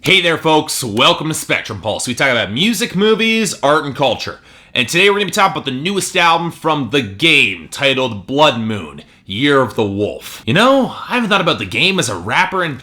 Hey there folks, welcome to Spectrum Pulse. We talk about music, movies, art, and culture. And today we're going to be talking about the newest album from The Game, titled Blood Moon, Year of the Wolf. You know, I haven't thought about The Game as a rapper in,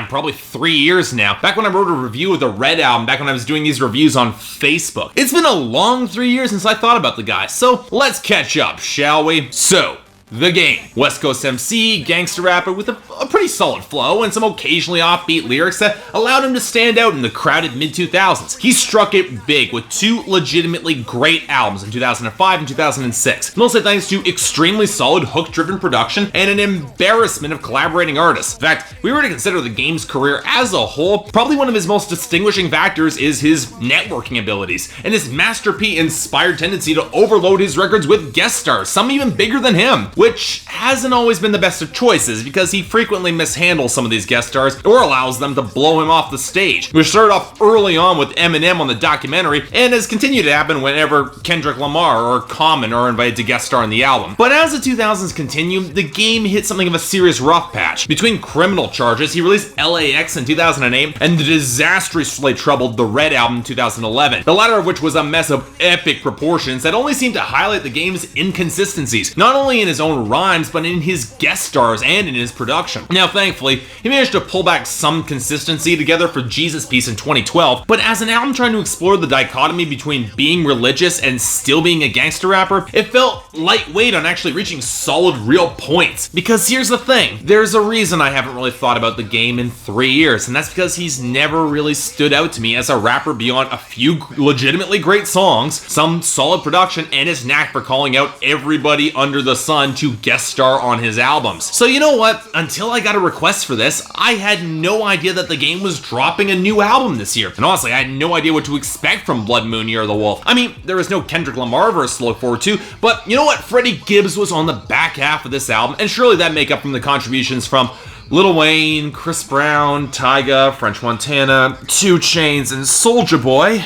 probably 3 years now. Back when I wrote a review of the Red album, back when I was doing these reviews on Facebook. It's been a long 3 years since I thought about the guy, so let's catch up, shall we? So, The Game. West Coast MC, gangster rapper with a pretty solid flow and some occasionally offbeat lyrics that allowed him to stand out in the crowded mid-2000s. He struck it big with two legitimately great albums in 2005 and 2006, mostly thanks to extremely solid hook-driven production and an embarrassment of collaborating artists. In fact, if we were to consider The Game's career as a whole, probably one of his most distinguishing factors is his networking abilities and his Master P-inspired tendency to overload his records with guest stars, some even bigger than him, which hasn't always been the best of choices because he frequently mishandles some of these guest stars or allows them to blow him off the stage, which started off early on with Eminem on the documentary and has continued to happen whenever Kendrick Lamar or Common are invited to guest star on the album. But as the 2000s continued, The Game hit something of a serious rough patch. Between criminal charges, he released LAX in 2008 and the disastrously troubled The Red album in 2011, the latter of which was a mess of epic proportions that only seemed to highlight The Game's inconsistencies, not only in his own rhymes, but in his guest stars and in his production. Now, thankfully, he managed to pull back some consistency together for Jesus Piece in 2012, but as an album trying to explore the dichotomy between being religious and still being a gangster rapper, it felt lightweight on actually reaching solid, real points. Because here's the thing, there's a reason I haven't really thought about The Game in 3 years, and that's because he's never really stood out to me as a rapper beyond a few legitimately great songs, some solid production, and his knack for calling out everybody under the sun to guest star on his albums. So you know what? Until I got a request for this, I had no idea that The Game was dropping a new album this year. And honestly, I had no idea what to expect from Blood Moon Year of the Wolf. I mean, there was no Kendrick Lamar verse to look forward to, but you know what? Freddie Gibbs was on the back half of this album, and surely that make up from the contributions from Lil Wayne, Chris Brown, Tyga, French Montana, 2 Chainz, and Soulja Boy,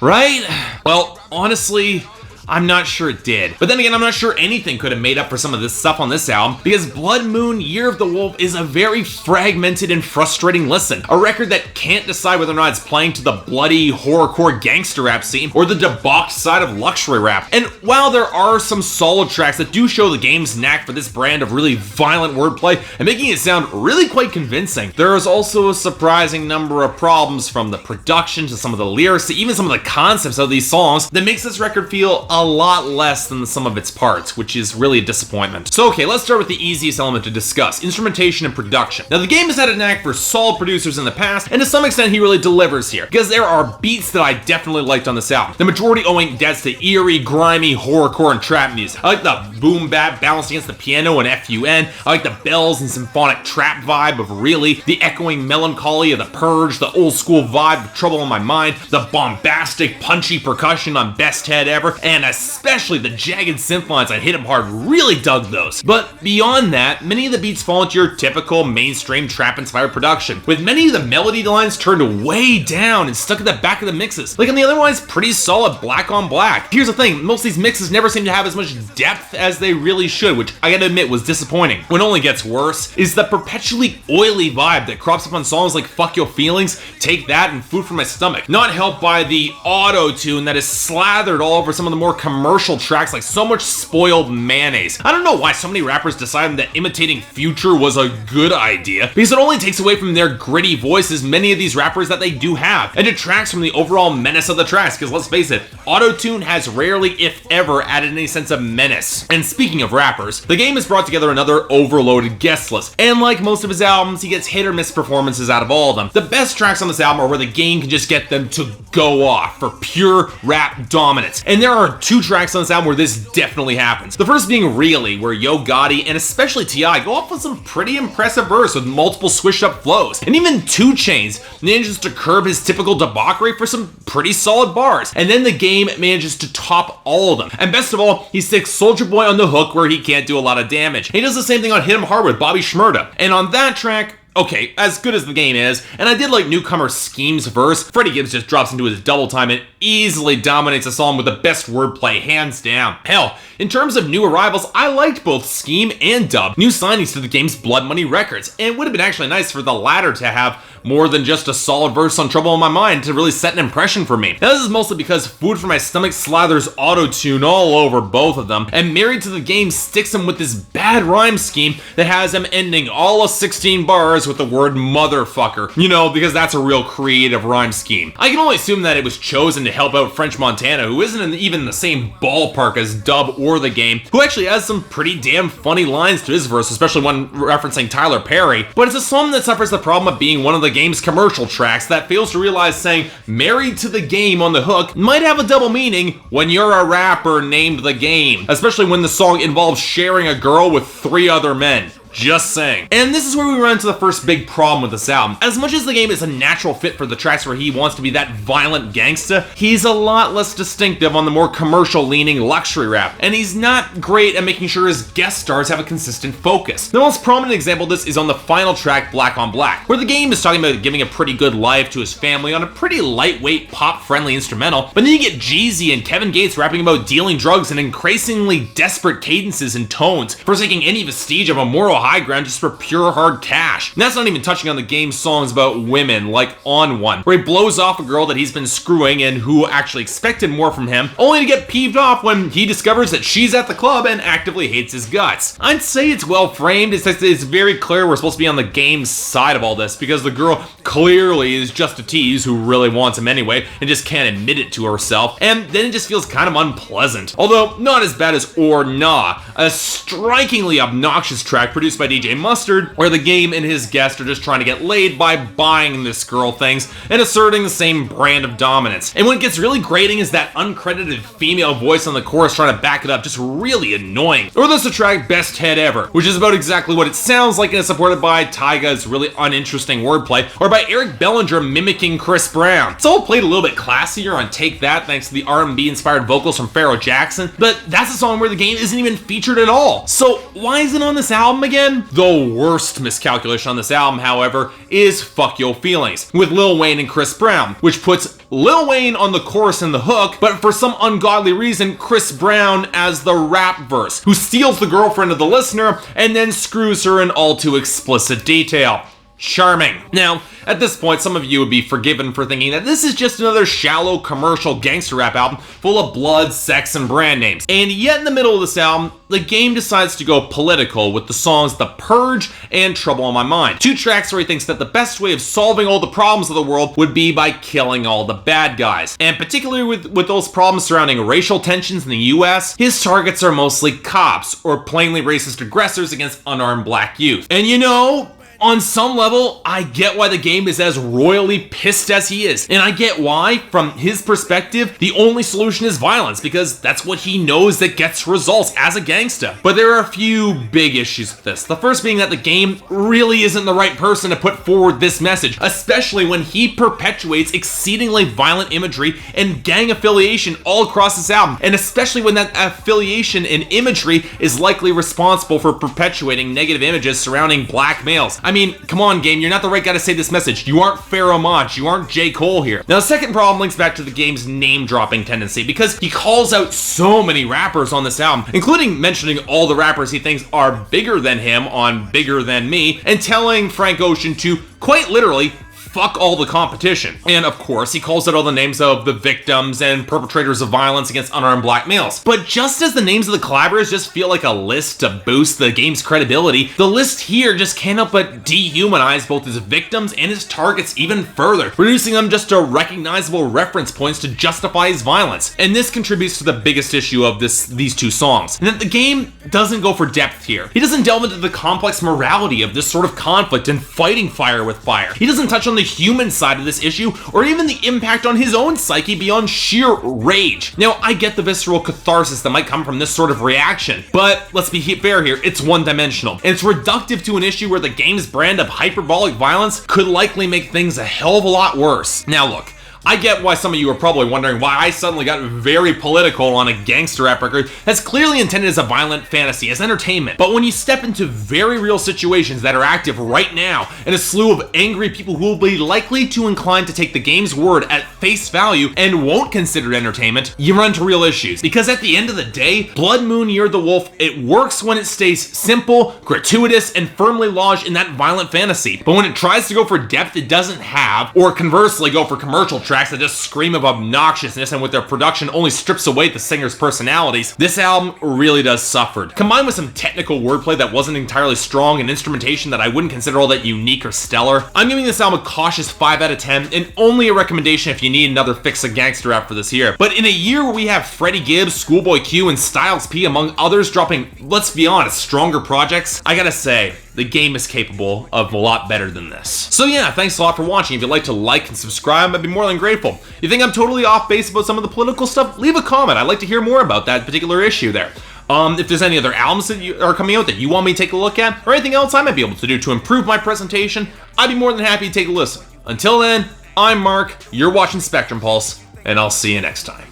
right? Well, honestly, I'm not sure it did. But then again, I'm not sure anything could have made up for some of this stuff on this album, because Blood Moon Year of the Wolf is a very fragmented and frustrating listen. A record that can't decide whether or not it's playing to the bloody horrorcore gangster rap scene or the debauched side of luxury rap. And while there are some solid tracks that do show The Game's knack for this brand of really violent wordplay and making it sound really quite convincing, there is also a surprising number of problems, from the production to some of the lyrics to even some of the concepts of these songs, that makes this record feel a lot less than the sum of its parts, which is really a disappointment. So okay, let's start with the easiest element to discuss, instrumentation and production. Now, The Game has had a knack for solid producers in the past, and to some extent he really delivers here, because there are beats that I definitely liked on this album, the majority owing debts to eerie, grimy, horrorcore and trap music. I like the boom bap balanced against the piano and FUN, I like the bells and symphonic trap vibe of Really, the echoing melancholy of The Purge, the old school vibe of Trouble on My Mind, the bombastic, punchy percussion on Best Head Ever, and especially the jagged synth lines on Hit 'Em Hard. Really dug those. But beyond that, many of the beats fall into your typical mainstream trap-inspired production, with many of the melody lines turned way down and stuck at the back of the mixes, like on the otherwise pretty solid Black on Black. Here's the thing, most of these mixes never seem to have as much depth as they really should, which I gotta admit was disappointing. What only gets worse is the perpetually oily vibe that crops up on songs like Fuck Your Feelings, Take That, and Food for My Stomach, not helped by the auto-tune that is slathered all over some of the more commercial tracks like so much spoiled mayonnaise. I don't know why so many rappers decided that imitating Future was a good idea, because it only takes away from their gritty voices many of these rappers that they do have, and detracts from the overall menace of the tracks, because let's face it, auto-tune has rarely, if ever, added any sense of menace. And speaking of rappers, The Game has brought together another overloaded guest list, and like most of his albums, he gets hit or miss performances out of all of them. The best tracks on this album are where The Game can just get them to go off for pure rap dominance, and there are 2 tracks on this album where this definitely happens. The first being Really, where Yo Gotti and especially T.I. go off with some pretty impressive verse with multiple swished up flows, and even 2 Chainz manages to curb his typical debauchery for some pretty solid bars, and then The Game manages to top all of them. And best of all, he sticks Soulja Boy on the hook where he can't do a lot of damage. He does the same thing on Hit 'Em Hard with Bobby Shmurda, and on that track, okay, as good as The Game is, and I did like newcomer Scheme's verse, Freddie Gibbs just drops into his double time and easily dominates the song with the best wordplay, hands down. Hell, in terms of new arrivals, I liked both Scheme and Dub, new signings to The Game's Blood Money Records, and it would have been actually nice for the latter to have more than just a solid verse on Trouble in My Mind to really set an impression for me. Now, this is mostly because Food for My Stomach slathers auto-tune all over both of them, and Married to the Game sticks him with this bad rhyme scheme that has him ending all of 16 bars with the word motherfucker. You know, because that's a real creative rhyme scheme. I can only assume that it was chosen to help out French Montana, who isn't even in the same ballpark as Dub or The Game, who actually has some pretty damn funny lines to his verse, especially one referencing Tyler Perry. But it's a song that suffers the problem of being one of The Game's commercial tracks that fails to realize saying Married to the Game on the hook might have a double meaning when you're a rapper named The Game, especially when the song involves sharing a girl with 3 other men. Just saying. And this is where we run into the first big problem with this album. As much as The Game is a natural fit for the tracks where he wants to be that violent gangsta, he's a lot less distinctive on the more commercial-leaning luxury rap, and he's not great at making sure his guest stars have a consistent focus. The most prominent example of this is on the final track, Black on Black, where The Game is talking about giving a pretty good life to his family on a pretty lightweight, pop-friendly instrumental, but then you get Jeezy and Kevin Gates rapping about dealing drugs in increasingly desperate cadences and tones, forsaking any vestige of a moral high ground just for pure hard cash. And that's not even touching on The Game's songs about women, like On One, where he blows off a girl that he's been screwing and who actually expected more from him, only to get peeved off when he discovers that she's at the club and actively hates his guts. I'd say it's well framed. It's very clear we're supposed to be on The Game's side of all this, because the girl clearly is just a tease who really wants him anyway and just can't admit it to herself, and then it just feels kind of unpleasant. Although not as bad as Or Nah, a strikingly obnoxious track produced by DJ Mustard, where The Game and his guest are just trying to get laid by buying this girl things and asserting the same brand of dominance. And when it gets really grating is that uncredited female voice on the chorus trying to back it up, just really annoying. Or there's the track Best Head Ever, which is about exactly what it sounds like and is supported by Tyga's really uninteresting wordplay, or by Eric Bellinger mimicking Chris Brown. It's all played a little bit classier on Take That thanks to the R&B inspired vocals from Pharoah Jackson, but that's a song where The Game isn't even featured at all. So why is it on this album again? The worst miscalculation on this album, however, is Fuck Your Feelings, with Lil Wayne and Chris Brown, which puts Lil Wayne on the chorus and the hook, but for some ungodly reason, Chris Brown as the rap verse, who steals the girlfriend of the listener and then screws her in all too explicit detail. Charming. Now, at this point, some of you would be forgiven for thinking that this is just another shallow commercial gangster rap album full of blood, sex, and brand names. And yet in the middle of this album, The Game decides to go political with the songs The Purge and Trouble on My Mind, 2 tracks where he thinks that the best way of solving all the problems of the world would be by killing all the bad guys. And particularly with those problems surrounding racial tensions in the US, his targets are mostly cops or plainly racist aggressors against unarmed black youth. And you know, on some level, I get why The Game is as royally pissed as he is. And I get why, from his perspective, the only solution is violence, because that's what he knows that gets results as a gangsta. But there are a few big issues with this. The first being that The Game really isn't the right person to put forward this message, especially when he perpetuates exceedingly violent imagery and gang affiliation all across this album, and especially when that affiliation and imagery is likely responsible for perpetuating negative images surrounding black males. I mean, come on, Game, you're not the right guy to say this message. You aren't Pharoah Monch, you aren't J. Cole here. Now, the second problem links back to The Game's name-dropping tendency, because he calls out so many rappers on this album, including mentioning all the rappers he thinks are bigger than him on Bigger Than Me, and telling Frank Ocean to, quite literally, fuck all the competition. And of course, he calls out all the names of the victims and perpetrators of violence against unarmed black males. But just as the names of the collaborators just feel like a list to boost The Game's credibility, the list here just can't help but dehumanize both his victims and his targets even further, reducing them just to recognizable reference points to justify his violence. And this contributes to the biggest issue of these 2 songs, and that The Game doesn't go for depth here. He doesn't delve into the complex morality of this sort of conflict and fighting fire with fire. He doesn't touch on the human side of this issue, or even the impact on his own psyche beyond sheer rage. Now, I get the visceral catharsis that might come from this sort of reaction, but let's be fair here, it's one-dimensional, and it's reductive to an issue where The Game's brand of hyperbolic violence could likely make things a hell of a lot worse. Now look, I get why some of you are probably wondering why I suddenly got very political on a gangster rap record that's clearly intended as a violent fantasy, as entertainment. But when you step into very real situations that are active right now, and a slew of angry people who will be likely too inclined to take the game's word at face value and won't consider it entertainment, you run into real issues. Because at the end of the day, Blood Moon Year of the Wolf, it works when it stays simple, gratuitous, and firmly lodged in that violent fantasy. But when it tries to go for depth it doesn't have, or conversely go for commercial tracks that just scream of obnoxiousness and with their production only strips away the singer's personalities, this album really does suffer. Combined with some technical wordplay that wasn't entirely strong and instrumentation that I wouldn't consider all that unique or stellar, I'm giving this album a cautious 5 out of 10, and only a recommendation if you need another fix of gangster rap for this year. But in a year where we have Freddie Gibbs, Schoolboy Q, and Styles P among others dropping, let's be honest, stronger projects, I gotta say, the game is capable of a lot better than this. So yeah, thanks a lot for watching. If you'd like to like and subscribe, I'd be more than grateful. You think I'm totally off base about some of the political stuff? Leave a comment. I'd like to hear more about that particular issue there. If there's any other albums that are coming out that you want me to take a look at, or anything else I might be able to do to improve my presentation, I'd be more than happy to take a listen. Until then, I'm Mark, you're watching Spectrum Pulse, and I'll see you next time.